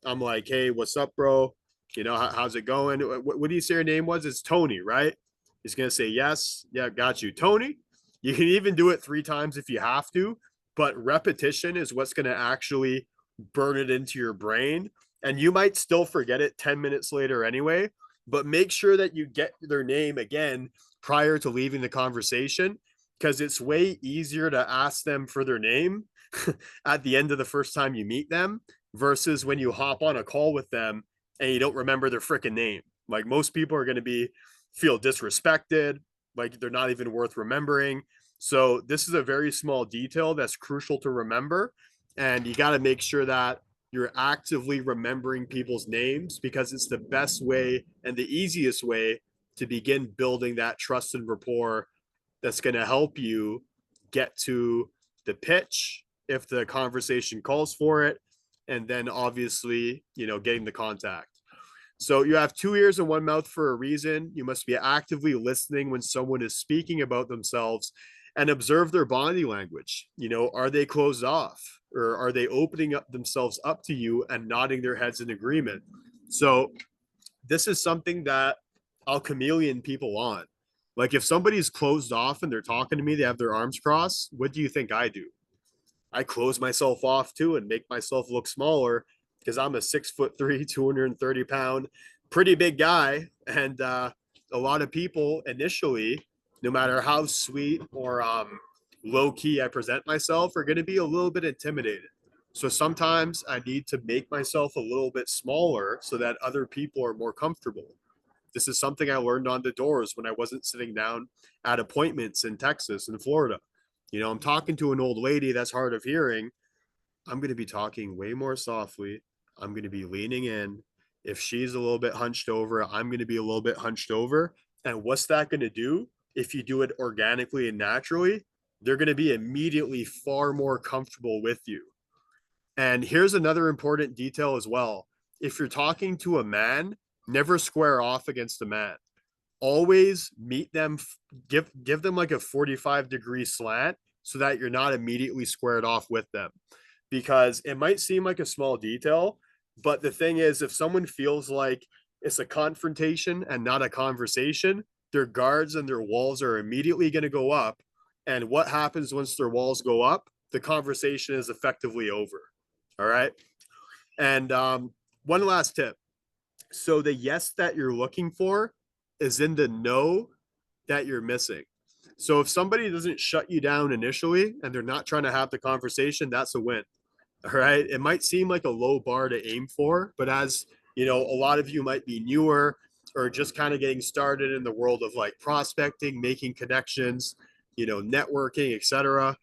I'm like, hey, what's up, bro? How's it going? What do you say your name was? It's Tony, right? He's going to say, yes. Yeah, got you. Tony. You can even do it 3 times if you have to, but repetition is what's going to actually burn it into your brain. And you might still forget it 10 minutes later anyway, but make sure that you get their name again prior to leaving the conversation, because it's way easier to ask them for their name at the end of the first time you meet them versus when you hop on a call with them and you don't remember their freaking name. Like most people are going to feel disrespected, like they're not even worth remembering. So this is a very small detail that's crucial to remember. And you got to make sure that you're actively remembering people's names, because it's the best way and the easiest way to begin building that trust and rapport that's going to help you get to the pitch if the conversation calls for it, and then obviously getting the contact. So you have 2 ears and 1 mouth for a reason. You must be actively listening when someone is speaking about themselves, and observe their body language. Are they closed off, or are they opening up themselves up to you and nodding their heads in agreement? So this is something that I'll chameleon people on. Like if somebody's closed off and they're talking to me, they have their arms crossed, what do you think I do? I close myself off too and make myself look smaller, because I'm a 6'3", 230-pound, pretty big guy. And a lot of people initially, no matter how sweet or low key I present myself, are going to be a little bit intimidated. So sometimes I need to make myself a little bit smaller so that other people are more comfortable. This is something I learned on the doors when I wasn't sitting down at appointments in Texas and Florida. I'm talking to an old lady that's hard of hearing. I'm going to be talking way more softly. I'm going to be leaning in. If she's a little bit hunched over, I'm going to be a little bit hunched over. And what's that going to do? If you do it organically and naturally, they're going to be immediately far more comfortable with you. And here's another important detail as well. If you're talking to a man, never square off against a man. Always meet them, give them like a 45-degree slant so that you're not immediately squared off with them. Because it might seem like a small detail, but the thing is, if someone feels like it's a confrontation and not a conversation, their guards and their walls are immediately going to go up. And what happens once their walls go up? The conversation is effectively over. All right. And one last tip. So the yes that you're looking for is in the no that you're missing. So if somebody doesn't shut you down initially and they're not trying to have the conversation, that's a win. All right. It might seem like a low bar to aim for, but as a lot of you might be newer or just kind of getting started in the world of like prospecting, making connections, networking, etc.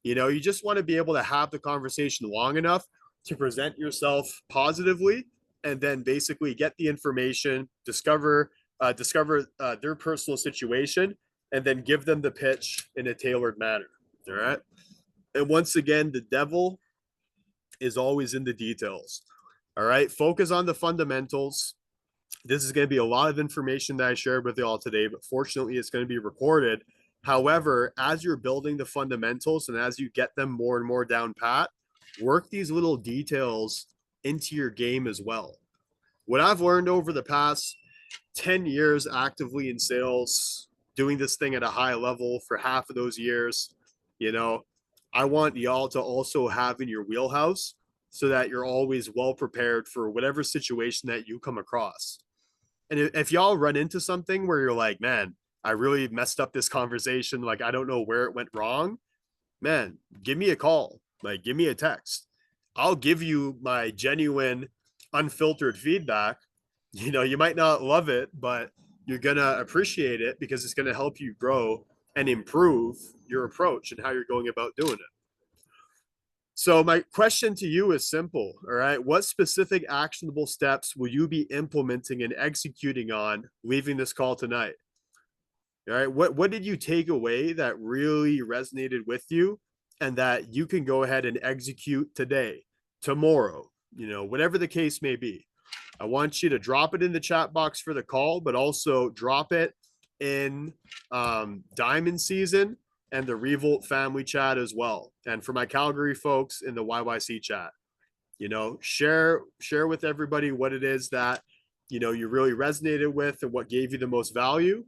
You just want to be able to have the conversation long enough to present yourself positively and then basically get the information, discover their personal situation, and then give them the pitch in a tailored manner. All right. And once again, the devil is always in the details. All right. Focus on the fundamentals. This is going to be a lot of information that I shared with you all today, but fortunately, it's going to be recorded. However, as you're building the fundamentals and as you get them more and more down pat, work these little details into your game as well. What I've learned over the past 10 years actively in sales, doing this thing at a high level for half of those years, I want y'all to also have in your wheelhouse so that you're always well prepared for whatever situation that you come across. And if y'all run into something where you're like, man, I really messed up this conversation, like I don't know where it went wrong, man, give me a call, like give me a text. I'll give you my genuine, unfiltered feedback. You might not love it, but you're going to appreciate it because it's going to help you grow and improve your approach and how you're going about doing it. So my question to you is simple. All right. What specific actionable steps will you be implementing and executing on leaving this call tonight? All right. What did you take away that really resonated with you and that you can go ahead and execute today, tomorrow, whatever the case may be? I want you to drop it in the chat box for the call, but also drop it in Diamond Season and the Revolt family chat as well. And for my Calgary folks in the YYC chat, share with everybody what it is that, you really resonated with and what gave you the most value.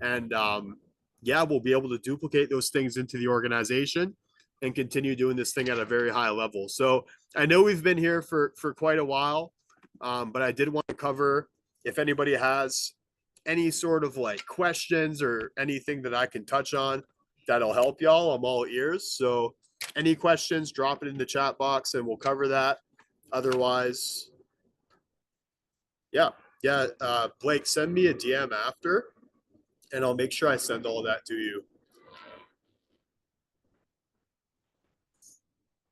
And we'll be able to duplicate those things into the organization and continue doing this thing at a very high level. So I know we've been here for quite a while. But I did want to cover if anybody has any sort of like questions or anything that I can touch on that'll help y'all. I'm all ears. So any questions, drop it in the chat box and we'll cover that. Otherwise, yeah. Blake, send me a DM after and I'll make sure I send all of that to you.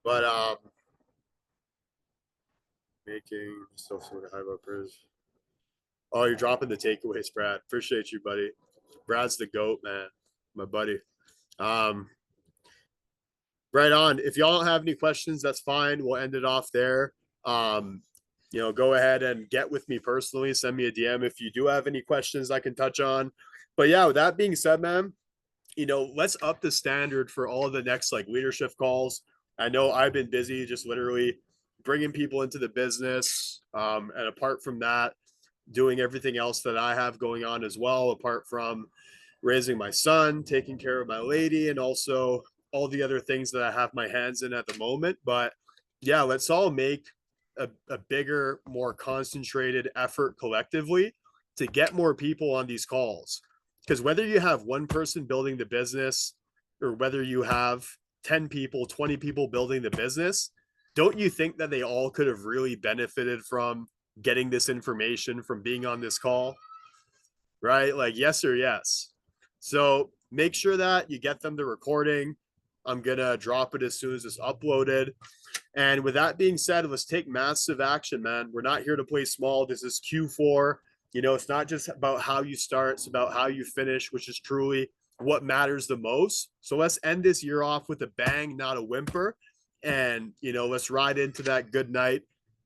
But making stuff sort of high uppers. Oh, you're dropping the takeaways, Brad. Appreciate you, buddy. Brad's the GOAT, man. My buddy. Right on. If y'all don't have any questions, that's fine. We'll end it off there. Go ahead and get with me personally. Send me a DM if you do have any questions I can touch on. But yeah, with that being said, man, let's up the standard for all of the next like leadership calls. I know I've been busy just literally bringing people into the business. And apart from that, doing everything else that I have going on as well, apart from raising my son, taking care of my lady, and also all the other things that I have my hands in at the moment. But yeah, let's all make a bigger, more concentrated effort collectively to get more people on these calls. Because whether you have one person building the business or whether you have 10 people, 20 people building the business, don't you think that they all could have really benefited from getting this information, from being on this call? Right? Like, yes or yes. So make sure that you get them the recording, I'm gonna drop it as soon as it's uploaded. And with that being said, let's take massive action, man. We're not here to play small. This is Q4. You know, it's not just about how you start, it's about how you finish, which is truly what matters the most. So let's end this year off with a bang, not a whimper. And, you know, let's ride into that good night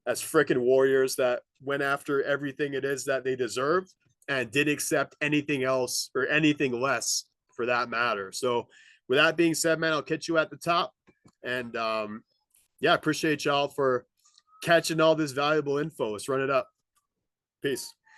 as freaking warriors that went after everything it is that they deserved and didn't accept anything else or anything less for that matter. So, with that being said, man, I'll catch you at the top. And yeah, appreciate y'all for catching all this valuable info. Let's run it up. Peace.